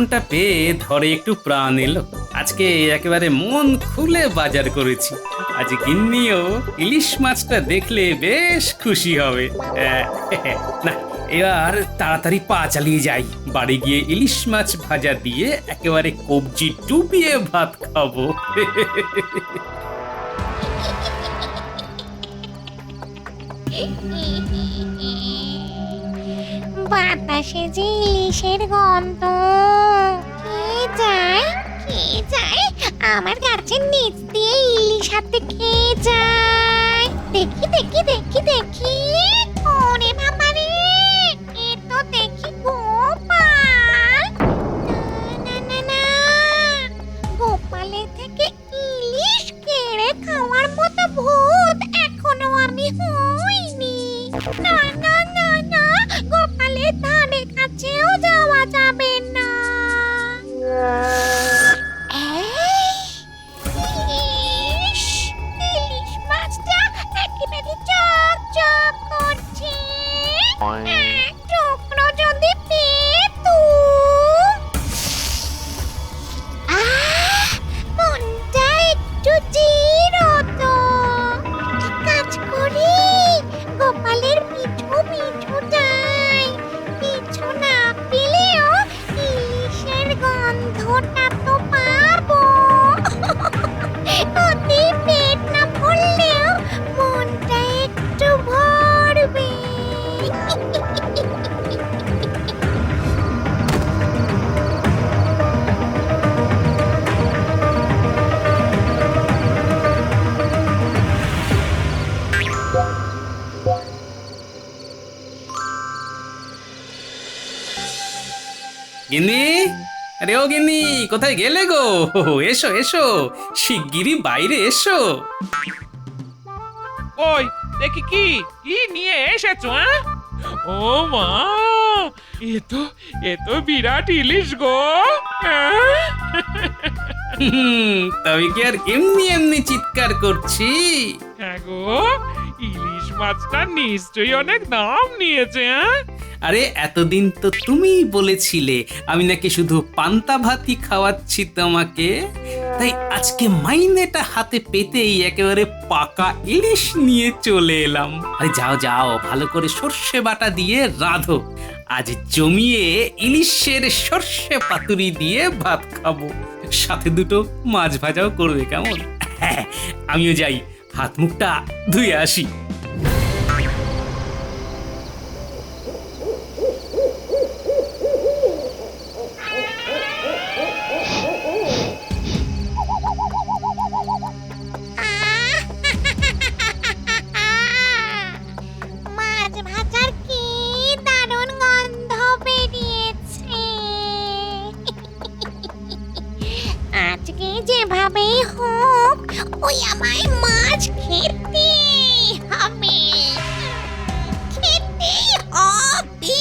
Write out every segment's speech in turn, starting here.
মনটা পেয়ে ধরে একটু প্রাণ এলো। আজকে একেবারে মন খুলে বাজার করেছি। আজ গিন্নিও ইলিশ মাছটা দেখলে বেশ খুশি হবে। না, এবার তাড়াতাড়ি পা চালিয়ে যাই। বাড়ি গিয়ে ইলিশ মাছ ভাজা দিয়ে একেবারে কবজি ডুবিয়ে ভাত খাবো। বাতাসে যে ইলিশের গন্ধ, কে যায় কে যায় আমার গাছের নিচ দিয়ে ইলিশ হাতে খেয়ে যায়। দেখি দেখি দেখি দেখি, ওরে বাবা রে, এ তো দেখি গোপাল। না না না, গোপালের থেকে ইলিশ কেড়ে খাওয়ার মতো ভূত এখনো আমি হইনি। না না না না, গোপালের ধারে কাছেও যাওয়া যাবে না। ইস, ইলিশ মাছটা একেবারে চকচক করছে। এক টুকরো যদি পেতুম। মনটা একটু জিরত। এক কাজ করি, গোপালের পিঠু পিঠুটাই। পিছু না পেলেও ইলিশের গন্ধটা তো পাবো। ওতে পেট না ভরলেও মনটা একটু ভরবে। গিন্নি, আরে ও গিন্নি, কোথায় গেলে গো? এসো এসো, শিগগিরই বাইরে এসো। ওই দেখি কি কি নিয়ে এসেছো? ও মা, এ তো বিরাট ইলিশ গো। তবে কি আর এমনি এমনি চিৎকার করছি? হ্যাঁ গো, ইলিশ মাছটা নিশ্চয়ই অনেক দাম নিয়েছে। আরে এতদিন তো তুমিই বলেছিলে আমি নাকি শুধু পান্তা ভাতই খাওয়াচ্ছি তোমাকে, তাই আজকে মাইনেটা হাতে পেতেই একেবারে পাকা ইলিশ নিয়ে চলে এলাম। আরে যাও যাও, ভালো করে সর্ষে বাটা দিয়ে রাঁধো। আজ জমিয়ে ইলিশের সর্ষে পাতুরি দিয়ে ভাত খাবো, সাথে দুটো মাছ ভাজাও করবে, কেমন? হ্যাঁ, আমিও যাই, হাত মুখটা ধুয়ে আসি। মাছ ভাজার কি দারুণ গন্ধ বেরিয়েছে। আজকে যেভাবেই হোক ওই আমায় মাছ খেতে হবে, খেতেই হবে।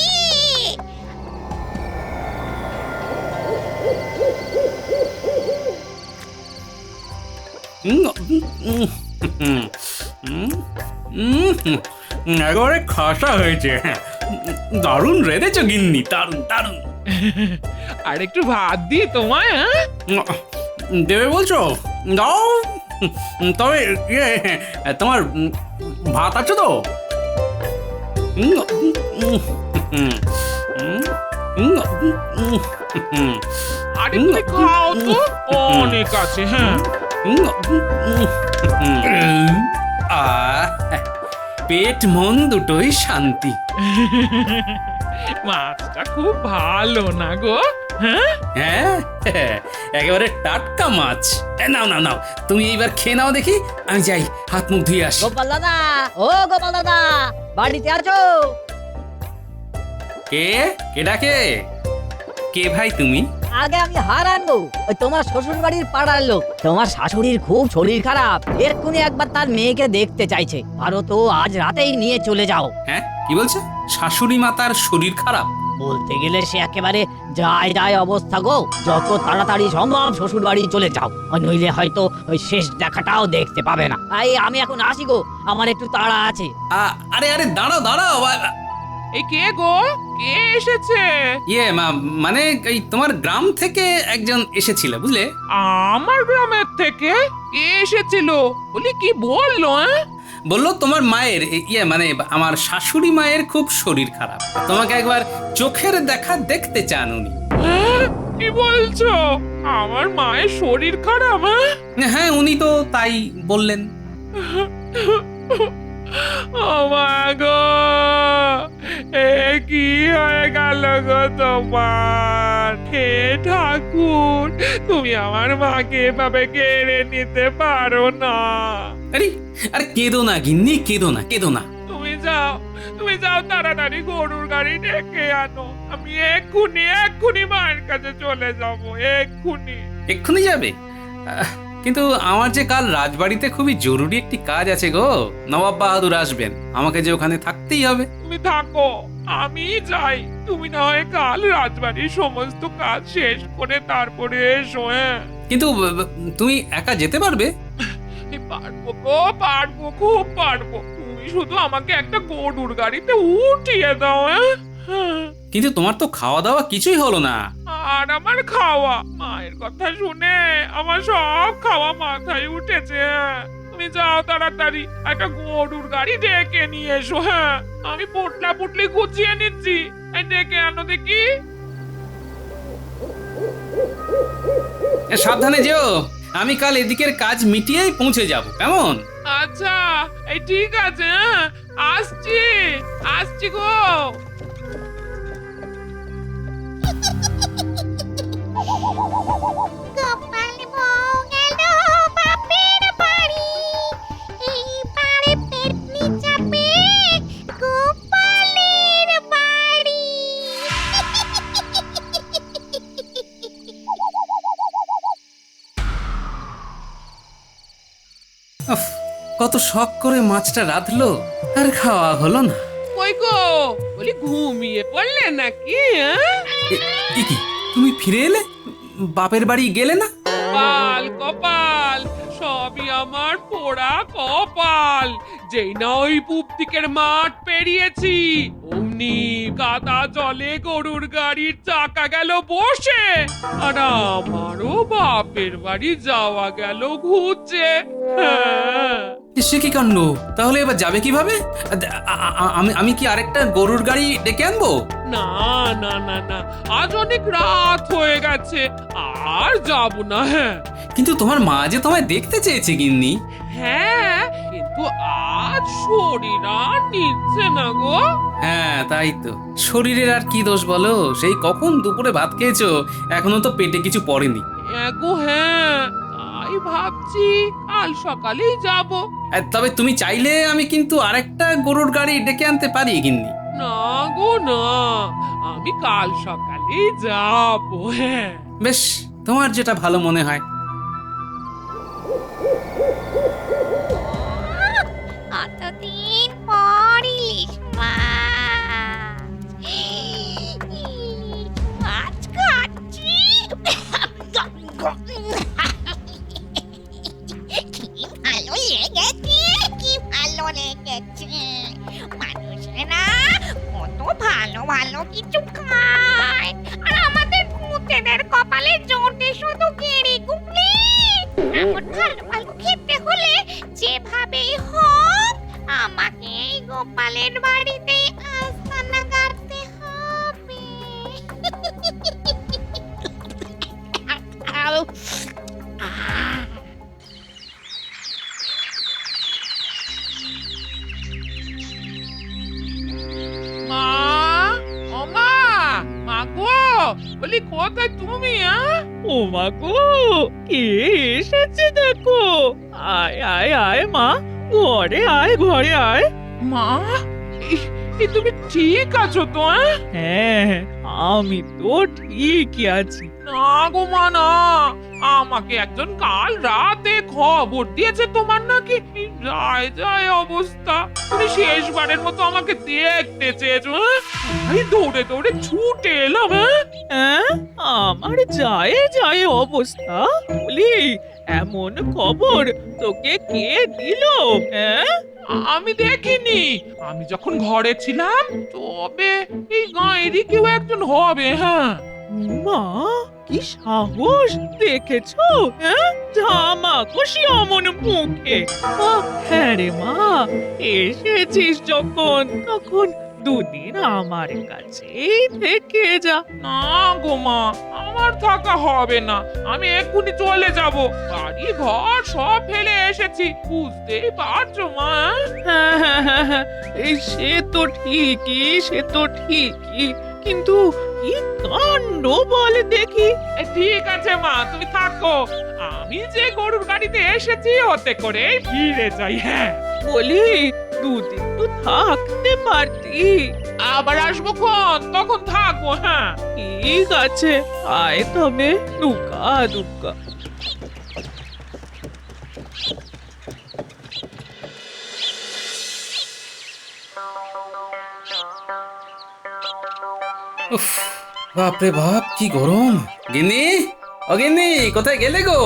একেবারে খাসা হয়েছে। দারুণ রেঁধেছ গিন্নি, দারুণ দারুণ। আর একটু ভাত দিয়ে তোমায়। দেবে বলছো? দাও। তবে তোমার ভাত আছে তো? আরে তুমি খাও তো, অনেক আছে। হ্যাঁ, পেট মন দুটোই শান্তি। মাছটা খুব ভালো না গো? হ্যাঁ হ্যাঁ, একেবারে টাটকা মাছ। নাও নাও নাও, তুমি এইবার খেয়ে নাও দেখি, আমি যাই হাত মুখ ধুয়ে আসি। গোপাল দাদা, ও গোপাল দাদা, বাড়িতে আছো? কে কে ডাকে? কে ভাই তুমি? আগে আমি হারান গো, ওই তোমার শ্বশুর বাড়ির পাড়ার লোক। তোমার শাশুড়ির খুব শরীর খারাপ, এক্ষুনি একবার তার মেয়েকে দেখতে চাইছে। পারো তো আজ রাতেই নিয়ে চলে যাও। হ্যাঁ, কি বলছো? শাশুড়ি মাতার শরীর খারাপ? বলতে গেলে সে একেবারে যায় যায় অবস্থা গো। যত তাড়াতাড়ি সম্ভব শ্বশুর বাড়ি চলে যাও, নইলে হয়তো ওই শেষ দেখাটাও দেখতে পাবে না। তাই আমি এখন আসি গো, আমার একটু তাড়া আছে। আরে আরে দাঁড়াও দাঁড়াও, এই কে গো? কে এসেছে? ইয়ে মানে এই তোমার গ্রাম থেকে একজন এসেছিল বুঝলে। আমার গ্রামের থেকে কে এসেছিল? বলি কি বললো? বললো তোমার মায়ের ইয়ে মানে আমার শাশুড়ি মায়ের খুব শরীর খারাপ, তোমাকে একবার চোখের দেখা দেখতে চান উনি। কি বলছো? আমার মায়ের শরীর খারাপ? হ্যাঁ উনি তো তাই বললেন। ও মা গো, এ কি হয়ে গেল গো তোমার? হে ঠাকুর, তুমি আমার মাকে এভাবে কেড়ে নিতে পারো না। আরে কেঁদো না গিন্নি, কেঁদো না, কেঁদো না। তুমি যাও তাড়াতাড়ি গরুর গাড়ি ডেকে আনো। আমি এক্ষুনি মায়ের কাছে চলে যাব, এক্ষুনি। এক্ষুনি যাবে? কিন্তু আমার যে কাল রাজবাড়িতে খুবই জরুরি একটি কাজ আছে গো, নবাব বাহাদুর আসবেন, আমাকে যে ওখানে থাকতেই হবে। তুমি থাকো, আমি যাই। তুমি না হয় কাল রাজবাড়ির সমস্ত কাজ শেষ করে তারপরে এসো। কিন্তু তুমি একা যেতে পারবে? পারবো গো, পারবো, খুব পারবো। তুমি শুধু আমাকে একটা গরুর গাড়িতে উঠিয়ে দাও। কিন্তু তোমার তো খাওয়া দাওয়া কিছুই হলো না। আর আমার খাওয়া, মায়ের কথা শুনে আমার সব খাওয়া মাথায় উঠেছে। তুমি যাও তাড়াতাড়ি একটা গরুর গাড়ি ডেকে নিয়ে এসো। হ্যাঁ, আমি পোটলা পুটলি গুছিয়ে নিচ্ছি, ডেকে আনো দেখি। সাবধানে যেও, আমি কাল এদিকের কাজ মিটিয়েই পৌঁছে যাব, কেমন? আচ্ছা, এই ঠিক আছে। আসছি আসছি গো। গোপাল বউ গেল বাপের বাড়ি, এইবারে পেতনি যাবে গোপালের বাড়ি। উফ, কত শখ করে মাছটা রাঁধলো আর খাওয়া হলো না। কই গো, বলি ঘুমিয়ে পড়লে নাকি? এ কি, তুমি ফিরে এলে? বাপের বাড়ি গেলে না? কপাল কপাল, সবই আমার পোড়া কপাল। যেই না ওই পূব দিকের মাঠ পেরিয়েছি, অমনি কাদা জলে গরুর গাড়ির চাকা গেল বসে, আর আমারও বাপের বাড়ি যাওয়া গেল ঘুরছে। হ্যাঁ। সে কি কাণ্ড, তাহলে এবার যাবে কিভাবে? আমি কি আরেকটা গরুর গাড়ি ডেকে আনবো? না না না না, আজ অনেক রাত হয়ে গেছে, আর যাব না। হ্যাঁ কিন্তু তোমার মা যে তোমায় দেখতে চেয়েছে গিন্নি। হ্যাঁ, কিন্তু আজ শরীর আর নিচ্ছে না গো। হ্যাঁ তাই তো, শরীরের আর কি দোষ বলো, সেই কখন দুপুরে ভাত খেয়েছো, এখনো তো পেটে কিছু পড়েনি। গো হ্যাঁ, তাই ভাবছি কাল সকালেই যাব। তবে তুমি চাইলে আমি কিন্তু আরেকটা গরুর গাড়ি ডেকে আনতে পারি গিন্নি। না গো না, আমি কাল সকালেই যাব। হ্যাঁ বেশ, তোমার যেটা ভালো মনে হয়। কতদিন পর ইলিশ মাছ, ইলিশ মাছ খাচ্ছি। কি ভালো লেগেছে, কি ভালো লেগেছে। মানুষেরা কত ভালো ভালো কিছু খায়, আর আমাদের ভূতেদের কপালে জোটে শুধু গেড়ি গুগলি। এখন ভালো ভালো খেতে হলে যেভাবেই হোক আমাকে এই গোপালের বাড়িতে আস্তানা গাড়তে হবে। মা, ও মা, মা গো, বলি কোথায় তুমি? ও মা গো, কে এসেছে দেখো। আয় আয় আয় মা, ঘরে আয়, ঘরে আয়। মা, তুমি ঠিক আছো তো? হ্যাঁ, আমি তো ঠিকই আছি। না গো মা না, আমাকে একজন কাল রাতে খবর দিয়েছে তোমার নাকি যায় যায় অবস্থা। তুমি শেষবারের মতো আমাকে দেখতে চেয়েছো। আমি দৌড়ে দৌড়ে ছুটে এলাম। হ্যাঁ, আমার যায় যায় অবস্থা বলি, এমন খবর তোকে কে দিল? হ্যাঁ, আমি দেখিনি। আমি যখন ঘরে ছিলাম তবে এই গাঁয়েরই কেউ একজন হবে। হ্যাঁ, মা কি সাহস দেখেছো? হ্যাঁ, জামা কষি অমন মুখে। হ্যাঁ রে মা, এসেছিস যখন তখন দুদিন আমার কাছেই থেকে যা। না গো মা, আমার থাকা হবে না। আমি এক্ষুনি চলে যাব। বাড়ি ঘর সব ফেলে এসেছি, বুঝতেই পারছো মা। হ্যাঁ হ্যাঁ হ্যাঁ হ্যাঁ, এই সে তো ঠিকই, কিন্তু কি কাণ্ড বলে দেখি। ঠিক আছে মা, তুমি থাকো। আমি যে গরুর গাড়িতে এসেছি ওতে করে ফিরে যাই। হ্যাঁ, বলি দুদিন তো থাকতে পারতি। আবার আসবো তখন থাকবো। হ্যাঁ, ঠিক আছে, আয় তবে দুকা দুকা। উফ, বাপরে বাপ কি গরম। গিন্নি, ও গিন্নি, কোথায় গেলে গো?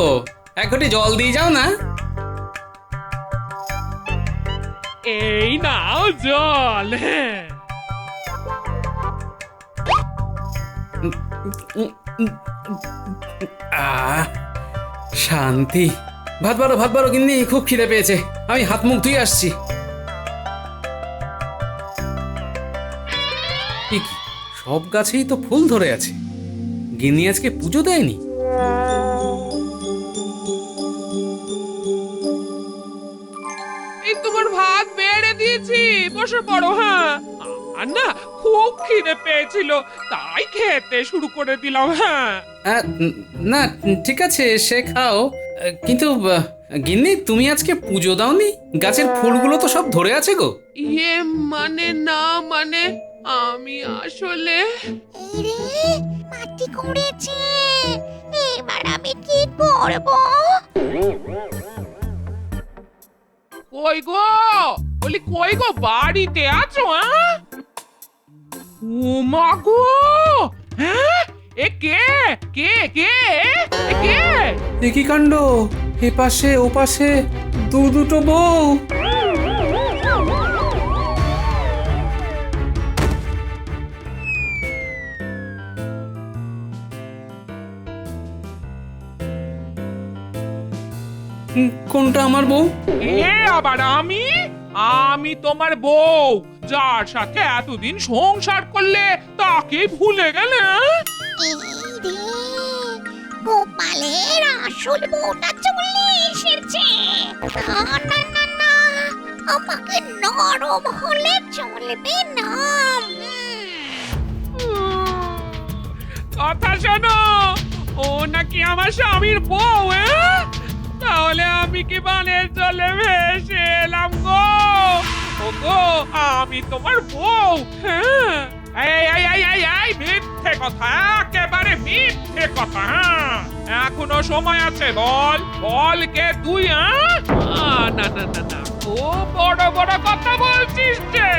এক ঘটি জল দিয়ে যাও না। এই নাও জল। হ্যাঁ, আহ, শান্তি। ভাত বারো গিন্নি, খুব খিদে পেয়েছে। আমি হাত মুখ ধুয়ে আসছি। এ কি, সব গাছেই তো ফুল ধরে আছে। গিন্নি আজকে পুজো দেয়নি? এই তোমার ভাত বেড়ে দিয়েছি, বসে পড়ো। হ্যাঁ, আর না খুব খিদে পেয়েছিল, তাই খেতে শুরু করে দিলাম। হ্যাঁ, না, ঠিক আছে, সে খাও। কিন্তু গিন্নি, তুমি আজকে পুজো দাওনি? গাছের ফুলগুলো তো সব ধরে আছে গো। ইয়ে মানে না, মানে আমি আসলে এই রে, মাটি করেছে। এবার আমি কি করব? কই গো, বলি কই গো, বাড়িতে আছো? হ্যাঁ, ও মা গো, হ্যাঁ, এ কে কে কে এ কে? এ কি কাণ্ড! এ পাশে ও পাশে দুটো বউ। কোনটা আমার বউ? এ আবার আমি? আমি তোমার বউ, যার সাথে এতদিন সংসার করলে তাকে ভুলে গেলে? হ্যাঁ? এই রে, গোপালের আসল বউটা চলে এসেছে। না না না না, আমাকে নরম হলে চলবে না। কথা শোনো, ও নাকি আমার স্বামীর বউ। হ্যাঁ? তাহলে আমি কি বানের জলে ভেসে এলাম গো? ও গো, আমি তোমার বউ। হ্যাঁ, এই মিথ্যে কথা, একেবারে মিথ্যে কথা। হ্যাঁ, এখনো সময় আছে, বল কে তুই? হ্যাঁ, না না না না, খুব বড় বড় কথা বলছিস যে।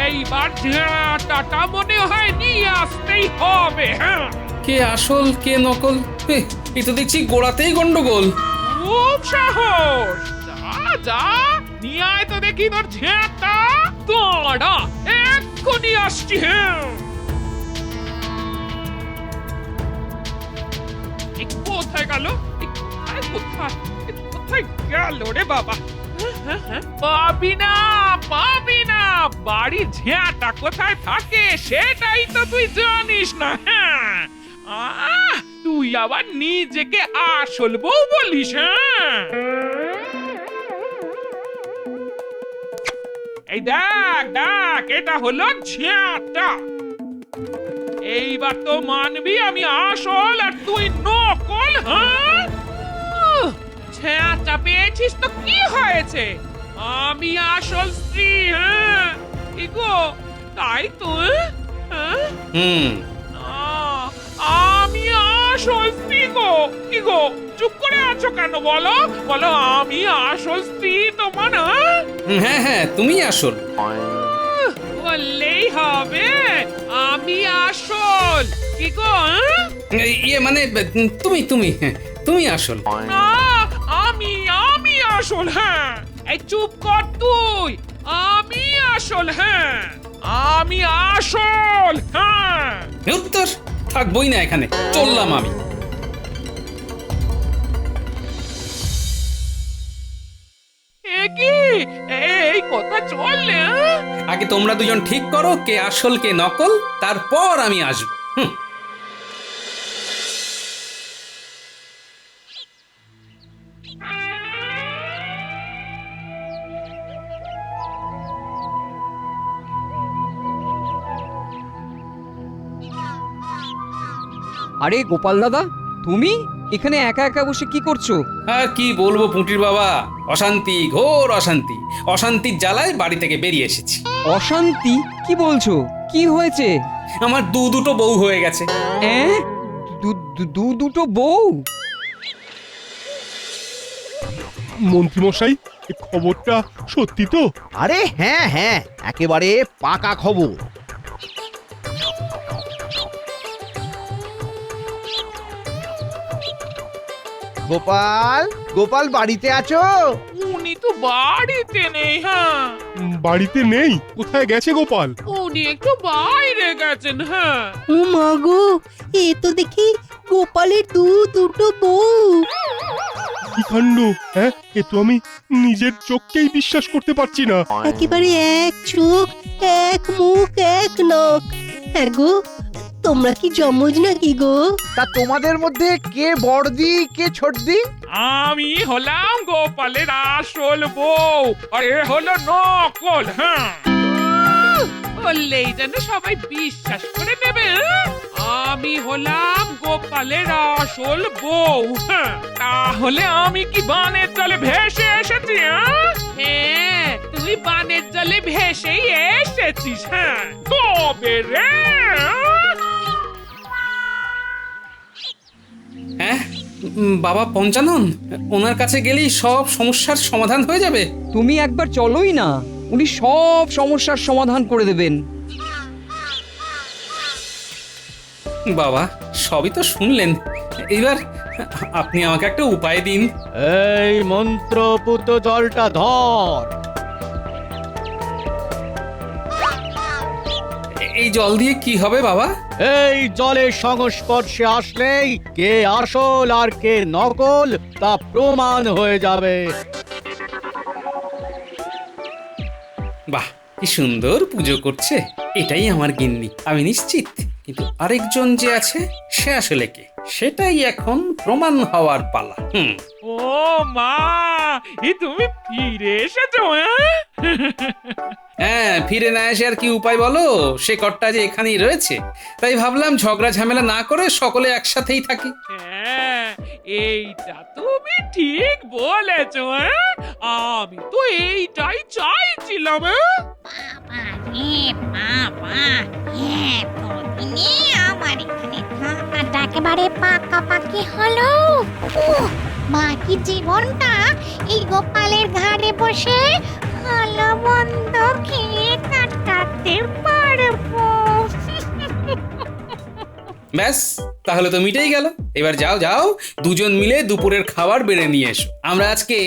এইবার ঝাঁটাটা মনে হয় নিয়ে আসতেই হবে। হ্যাঁ, কে আসল কে নকল, এই তো দেখছি গোড়াতেই গন্ডগোল। খুব সাহস, যা নিয়ে আয় তো দেখি তোর ঝাঁটা। দাঁড়া, এক্ষুনি আসছি। হ্যাঁ, কোথায় গেল? কোথায় গেল রে বাবা? পাবি না, বাড়ির ঝিয়াটা কোথায় থাকে সেটাই তো তুই জানিস না। হ্যাঁ, তুই আবার নিজেকে আসল বউ বলিস? হ্যাঁ, এই দেখ, এটা হলো ঝিয়াটা। এইবার তো মানবি আমি আসল আর তুই নকল। হ্যাঁ, ঝিয়াটা পেয়েছিস তো কি হয়েছে? আমি আসল স্ত্রী। হ্যাঁ, ইগো, তাই তো? হ্যাঁ, আমি আসল স্ত্রী গো। কি গো, চুপ করে আছো কেন? বলো, আমি আসল স্ত্রী তোমার? হ্যাঁ হ্যাঁ, তুমি আসল। বললেই হবে আমি আসল। কি গো? ইয়ে মানে তুমি আসল। না, আমি আসল। হ্যাঁ, এই চুপ কর তুই। আমি আসল, হ্যাঁ আমি আসল, হ্যাঁ। উত্তর থাকবই না এখানে, চললাম আমি। এ কি, এই কথা চললে, হ্যাঁ? আগে তোমরা দুজন ঠিক করো কে আসল কে নকল, তারপর আমি আসবো। হুম। আরে গোপাল দাদা, তুমি এখানে একা একা বসে কি করছো? আর কি বলবো পুঁটির বাবা, অশান্তি, ঘোর অশান্তি। অশান্তির জ্বালায় বাড়ি থেকে বেরিয়ে এসেছি। অশান্তি? কি বলছো? কি হয়েছে? আমার দুটো বউ হয়ে গেছে। এ? দুটো বউ? মন্ত্রীমশাই, এ খবরটা সত্যি তো? আরে হ্যাঁ হ্যাঁ, একেবারে পাকা খবর। গোপাল, গোপাল বাড়িতে আছো? উনি তো বাড়িতে নেই, হ্যাঁ বাড়িতে নেই? কোথায় গেছে গোপাল? উনি একটু বাইরে গেছেন, হ্যাঁ। ও মা গো, এ তো দেখি গোপালের দুটো বউ। কি কাণ্ড! হ্যাঁ, এ তো আমি নিজের চোখকেই বিশ্বাস করতে পারছি না। একেবারে এক চোখ, এক মুখ, এক নখ। হ্যাঁ গো, তোমরা কি জমজ নাকি গো? তা তোমাদের মধ্যে কে বড়দি কে ছোটদি? আমি হলাম গোপালের আসল বউ, আর এ হলো নকল, হ্যাঁ। বললেই যেন সবাই বিশ্বাস করে নেবে, হ্যাঁ? আমি হলাম গোপালের আসল বউ, হ্যাঁ। তাহলে আমি কি বানের জলে ভেসে এসেছি, হ্যাঁ? হ্যাঁ, তুই বানের জলে ভেসেই এসেছিস, হ্যাঁ। তবে রে, হ্যাঁ বাবা পঞ্চানন, ওনার কাছে গেলেই সব সমস্যার সমাধান হয়ে যাবে। তুমি একবার চলোই না, উনি সব সমস্যার সমাধান করে দেবেন। বাবা সবই তো শুনলেন, এবার আপনি আমাকে একটা উপায় দিন। এই মন্ত্রপুত জলটা ধর। এই জল দিয়ে কি হবে বাবা? এই জলের সংস্পর্শে আসলেই কে আসল আর কে নকল তা প্রমাণ হয়ে যাবে। বাহ, কি সুন্দর পুজো করছে। এটাই আমার গিন্নি, আমি নিশ্চিত। কিন্তু আরেকজন যে আছে সে আসলে কে, সেটাই এখন প্রমাণ হওয়ার পালা। ও মা, এ তুমি ফিরে এসেছো, হ্যাঁ? হ্যাঁ, ফিরে না এসে আর কি উপায় বলো, সে কর্তা যে এখানেই রয়েছে। তাই ভাবলাম ঝগড়া ঝামেলা না করে সকলে একসাথেই থাকি। হ্যাঁ, এইটা তুমি ঠিক বলেছো, হ্যাঁ। আমি তো এইটাই চাইছিলাম, হ্যাঁ। বাবা রে বাবা, এতদিনে আমার এখানে থাকাটা একেবারে পাকাপাকি হলো। বাকি জীবনটা এই গোপালের ঘাড়ে বসে ভালো মন্দ খেয়ে কাটাতে পারবো। ব্যাস, তাহলে তো মিটেই গেল। এবার যাও যাও, দুজন মিলে দুপুরের খাবার বেড়ে নিয়ে এসো। আমরা আজকে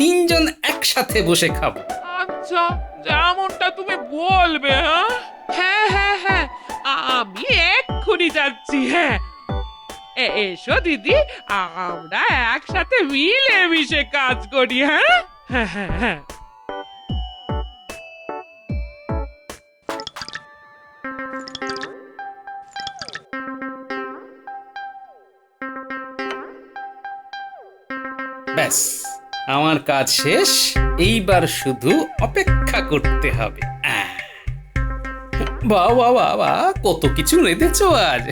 তিনজন একসাথে বসে খাবো। আচ্ছা, যেমনটা তুমি বলবে, হ্যাঁ। হ্যাঁ হ্যাঁ হ্যাঁ, আমি এক্ষুনি যাচ্ছি, হ্যাঁ। এসো দিদি, আমরা একসাথে মিলে মিশে কাজ করি, হ্যাঁ। হ্যাঁ হ্যাঁ হ্যাঁ। ব্যাস, আমার কাজ শেষ। এইবার শুধু অপেক্ষা করতে হবে। বাহ বাহ বাহ বাহ, কত কিছু রেঁধেছো আজ।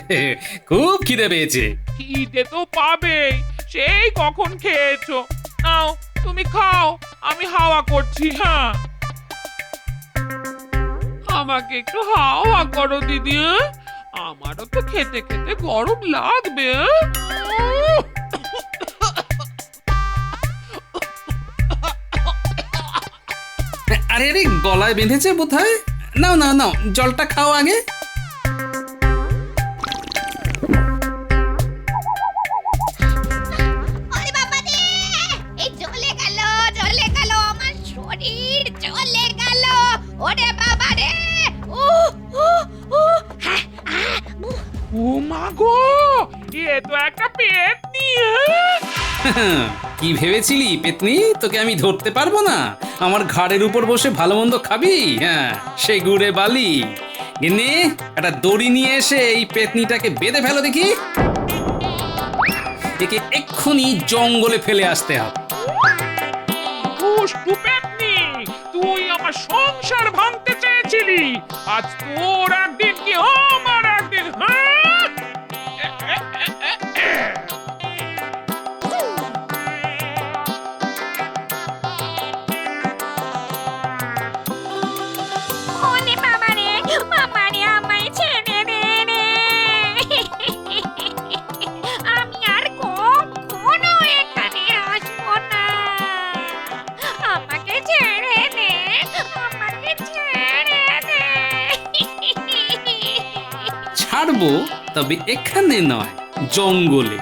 খুব খিদে পেয়েছে। খিদে তো পাবেই, সেই কখন খেয়েছো। নাও তুমি খাও, আমি হাওয়া করছি, হ্যাঁ। আমাকে একটু হাওয়া করো দিদি, হ্যাঁ? আমারও তো খেতে খেতে গরম লাগবে, হ্যাঁ? আরে আরে, গলায় বেঁধেছে বোধহয়। নাও নাও নাও, জলটা খাও আগে। ওরে বাবা রে, এই জ্বলে গেল আমার শরীর, জ্বলে গেল। কি ভেবেছিলি পেতনি, তোকে আমি ধরতে পারবো না? আমার ঘাড়ের উপর বসে ভালো মন্দ খাবি? হ্যাঁ, সে গুড়ে বালি। গিন্নি, একটা দড়ি নিয়ে এসে এই পেতনিটাকে বেঁধে ফেলো দেখি। একে এক্ষুনি জঙ্গলে ফেলে আসতে হবে। দুষ্টু পেতনি, তুই আমার সংসার ভাঙতে চেয়েছিলি, আজ তোর একদিন কি আমার একদিন, হ্যাঁ? ওরে বাবারে, বাবারে, আমায় ছেড়ে দে রে। আমি আর কখনো এখানে আসবো না। আমাকে ছেড়ে দে, আমাকে ছেড়ে দে। ছাড়বো, তবে এখানে নয়, জঙ্গলে।